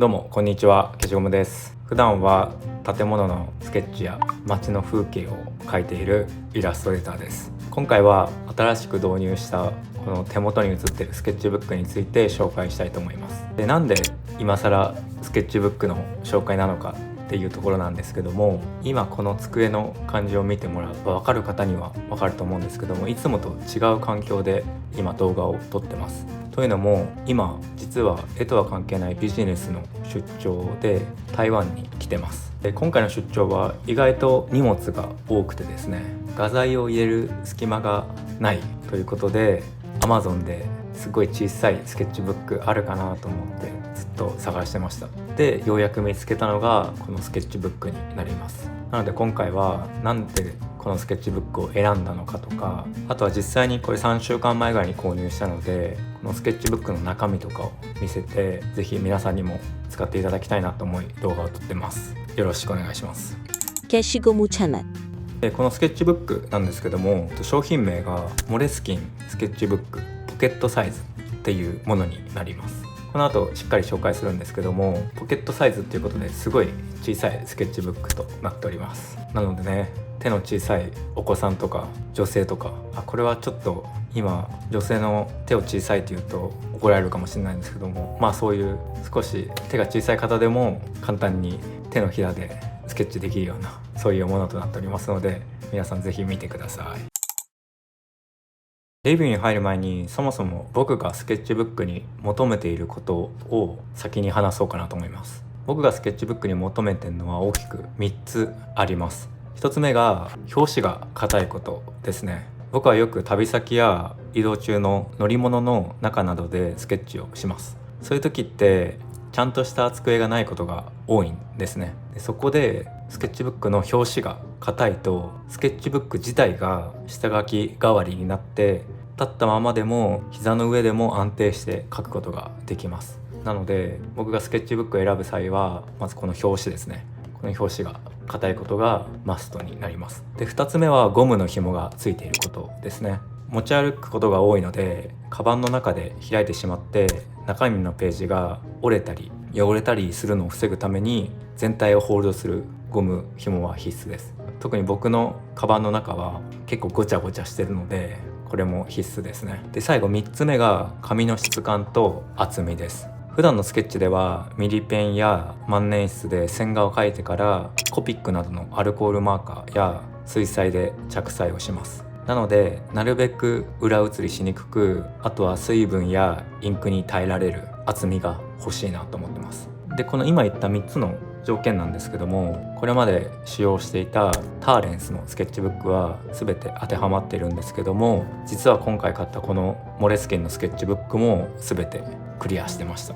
どうもこんにちは、消しゴムです。普段は建物のスケッチや街の風景を描いているイラストレーターです。今回は新しく導入したこの手元に写っているスケッチブックについて紹介したいと思います。で、なんで今更スケッチブックの紹介なのかっていうところなんですけども、今この机の感じを見てもらうと分かる方には分かると思うんですけども、いつもと違う環境で今動画を撮ってます。というのも今実は絵とは関係ないビジネスの出張で台湾に来てます。で、今回の出張は意外と荷物が多くてですね、画材を入れる隙間がないということで Amazon ですごい小さいスケッチブックあるかなと思ってずっと探してました。で、ようやく見つけたのがこのスケッチブックになります。なので今回はなんでこのスケッチブックを選んだのかとか、あとは実際にこれ3週間前ぐらいに購入したのでこのスケッチブックの中身とかを見せて、ぜひ皆さんにも使っていただきたいなと思い動画を撮ってます。よろしくお願いします。消しゴムチャンネル。で、このスケッチブックなんですけども、商品名がモレスキンスケッチブックポケットサイズっていうものになります。この後しっかり紹介するんですけども、ポケットサイズっていうことですごい小さいスケッチブックとなっております。なのでね、手の小さいお子さんとか女性とか、これはちょっと今女性の手を小さいっていうと怒られるかもしれないんですけども、そういう少し手が小さい方でも簡単に手のひらでスケッチできるようなそういうものとなっておりますので、皆さんぜひ見てください。レビューに入る前にそもそも僕がスケッチブックに求めていることを先に話そうかなと思います。僕がスケッチブックに求めてるのは大きく3つあります。1つ目が表紙が硬いことですね。僕はよく旅先や移動中の乗り物の中などでスケッチをします。そういう時ってちゃんとした机がないことが多いんですね。で、そこでスケッチブックの表紙が硬いとスケッチブック自体が下書き代わりになって、立ったままでも膝の上でも安定して書くことができます。なので僕がスケッチブックを選ぶ際はまずこの表紙ですね。この表紙が硬いことがマストになります。で、2つ目はゴムの紐がついていることですね。持ち歩くことが多いのでカバンの中で開いてしまって中身のページが折れたり汚れたりするのを防ぐために全体をホールドするゴム紐は必須です。特に僕のカバンの中は結構ごちゃごちゃしてるのでこれも必須ですね。で、最後3つ目が紙の質感と厚みです。普段のスケッチではミリペンや万年筆で線画を描いてからコピックなどのアルコールマーカーや水彩で着彩をします。なのでなるべく裏写りしにくく、あとは水分やインクに耐えられる厚みが欲しいなと思ってます。で、この今言った3つの条件なんですけども、これまで使用していたターレンスのスケッチブックは全て当てはまっているんですけども、実は今回買ったこのモレスキンのスケッチブックも全てクリアしてました。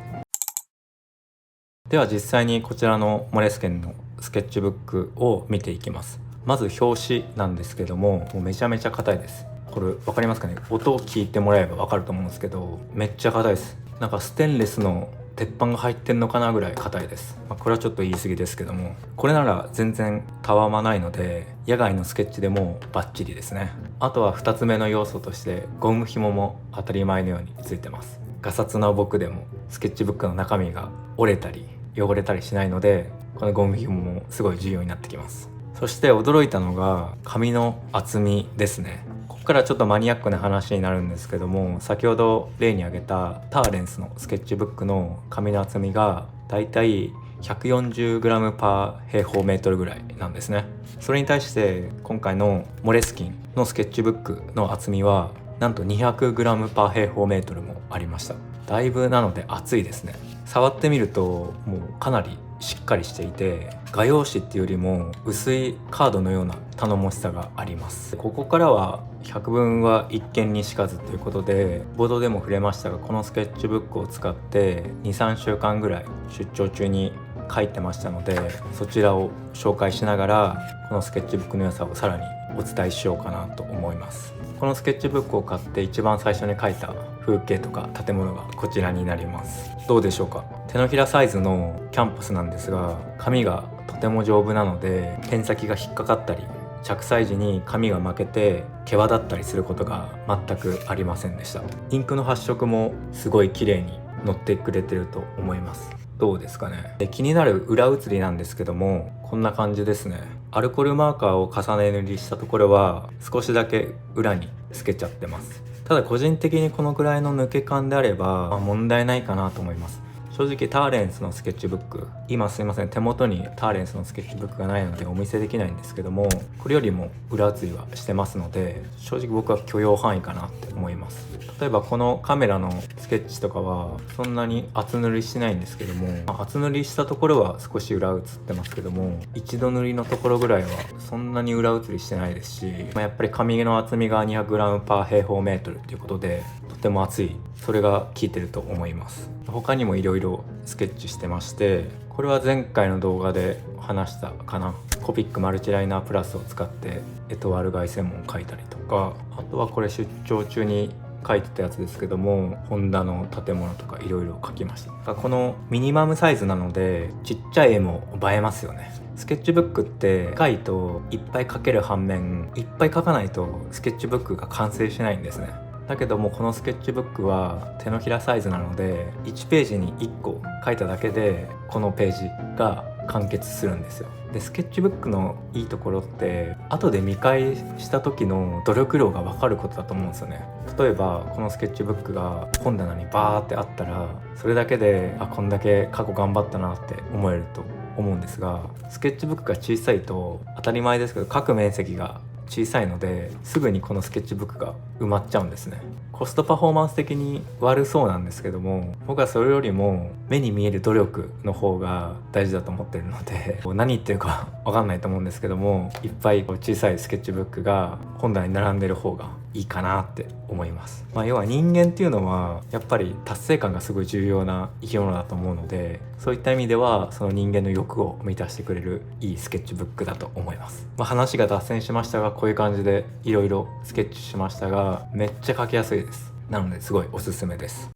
では実際にこちらのモレスキンのスケッチブックを見ていきます。まず表紙なんですけども、めちゃめちゃ硬いです。これ分かりますかね。音を聞いてもらえば分かると思うんですけど、めっちゃ硬いです。なんかステンレスの鉄板が入ってんのかなぐらい硬いです。これはちょっと言い過ぎですけども、これなら全然たわまないので野外のスケッチでもバッチリですね。あとは2つ目の要素としてゴム紐も当たり前のようについてます。ガサツな僕でもスケッチブックの中身が折れたり汚れたりしないので、このゴム紐もすごい重要になってきます。そして驚いたのが紙の厚みですね。ここからちょっとマニアックな話になるんですけども、先ほど例に挙げたターレンスのスケッチブックの紙の厚みがだいたい 140g パー平方メートルぐらいなんですね。それに対して今回のモレスキンのスケッチブックの厚みはなんと 200g パー平方メートルもありました。だいぶなので厚いですね。触ってみるともうかなりしっかりしていて、画用紙っていうよりも薄いカードのような頼もしさがあります。ここからは百聞は一見にしかずということで、冒頭でも触れましたがこのスケッチブックを使って 2,3 週間ぐらい出張中に書いてましたので、そちらを紹介しながらこのスケッチブックの良さをさらにお伝えしようかなと思います。このスケッチブックを買って一番最初に描いた風景とか建物がこちらになります。どうでしょうか。手のひらサイズのキャンパスなんですが、紙がとても丈夫なのでペン先が引っかかったり着彩時に紙が負けて毛羽立ったりすることが全くありませんでした。インクの発色もすごい綺麗に乗ってくれてると思います。どうですかね。で、気になる裏写りなんですけども、こんな感じですね。アルコールマーカーを重ね塗りしたところは少しだけ裏に透けちゃってます。ただ個人的にこのくらいの抜け感であれば、問題ないかなと思います。正直ターレンスのスケッチブック、今すいません、手元にターレンスのスケッチブックがないのでお見せできないんですけども、これよりも裏写りはしてますので、正直僕は許容範囲かなって思います。例えばこのカメラのスケッチとかはそんなに厚塗りしてないんですけども、厚塗りしたところは少し裏写ってますけども、一度塗りのところぐらいはそんなに裏写りしてないですし、やっぱり紙の厚みが 200g パー平方メートルということで、とても厚い、それが効いてると思います。他にもいろいろスケッチしてまして、これは前回の動画で話したかな、コピックマルチライナープラスを使ってエトワール凱旋門を描いたりとか、あとはこれ出張中に描いてたやつですけども、ホンダの建物とかいろいろ描きました。このミニマムサイズなのでちっちゃい絵も映えますよね。スケッチブックって描いといっぱい描ける反面、いっぱい描かないとスケッチブックが完成しないんですね。だけどもこのスケッチブックは手のひらサイズなので、1ページに1個書いただけでこのページが完結するんですよ。で、スケッチブックのいいところって後で見返した時の努力量が分かることだと思うんですよね。例えばこのスケッチブックが本棚にバーってあったら、それだけでこんだけ過去頑張ったなって思えると思うんですが、スケッチブックが小さいと当たり前ですけど書く面積が小さいので、すぐにこのスケッチブックが埋まっちゃうんですね。コストパフォーマンス的に悪そうなんですけども、僕はそれよりも目に見える努力の方が大事だと思ってるので、何言ってるか分かんないと思うんですけども、いっぱい小さいスケッチブックが本棚に並んでる方がいいかなって思います。要は人間っていうのはやっぱり達成感がすごい重要な生き物だと思うので、そういった意味ではその人間の欲を満たしてくれるいいスケッチブックだと思います。話が脱線しましたが、こういう感じでいろいろスケッチしましたが、めっちゃ描きやすいです。なのですごいおすすめです。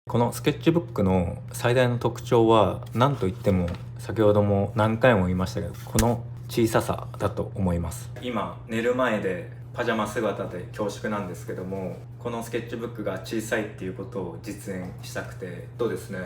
このスケッチブックの最大の特徴は何といっても、先ほども何回も言いましたけど、この小ささだと思います。今寝る前でパジャマ姿で恐縮なんですけども、このスケッチブックが小さいっていうことを実演したくて、そうですね、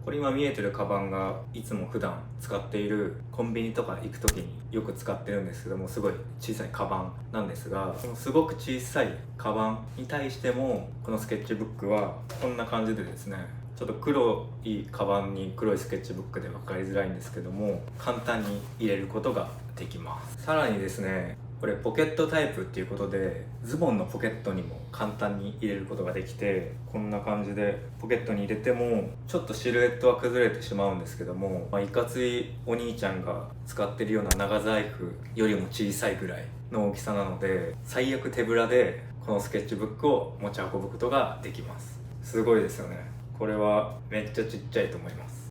これ今見えてるカバンがいつも普段使っているコンビニとか行く時によく使ってるんですけども、すごい小さいカバンなんですが、このすごく小さいカバンに対してもこのスケッチブックはこんな感じでですね、ちょっと黒いカバンに黒いスケッチブックで分かりづらいんですけども、簡単に入れることができます。さらにですね、これポケットタイプっていうことで、ズボンのポケットにも簡単に入れることができて、こんな感じでポケットに入れてもちょっとシルエットは崩れてしまうんですけども、いかついお兄ちゃんが使ってるような長財布よりも小さいぐらいの大きさなので、最悪手ぶらでこのスケッチブックを持ち運ぶことができます。すごいですよね。これはめっちゃちっちゃいと思います。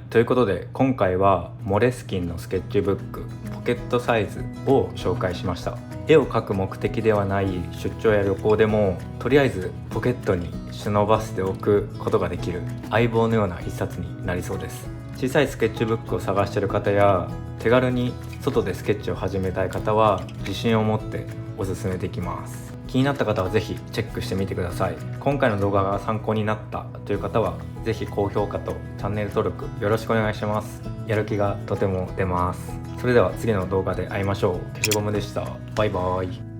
ということで今回はモレスキンのスケッチブックポケットサイズを紹介しました。絵を描く目的ではない出張や旅行でもとりあえずポケットに忍ばせておくことができる相棒のような一冊になりそうです。小さいスケッチブックを探している方や手軽に外でスケッチを始めたい方は自信を持っておすすめできます。気になった方はぜひチェックしてみてください。今回の動画が参考になったという方はぜひ高評価とチャンネル登録よろしくお願いします。やる気がとても出ます。それでは次の動画で会いましょう。消しゴムでした。バイバイ。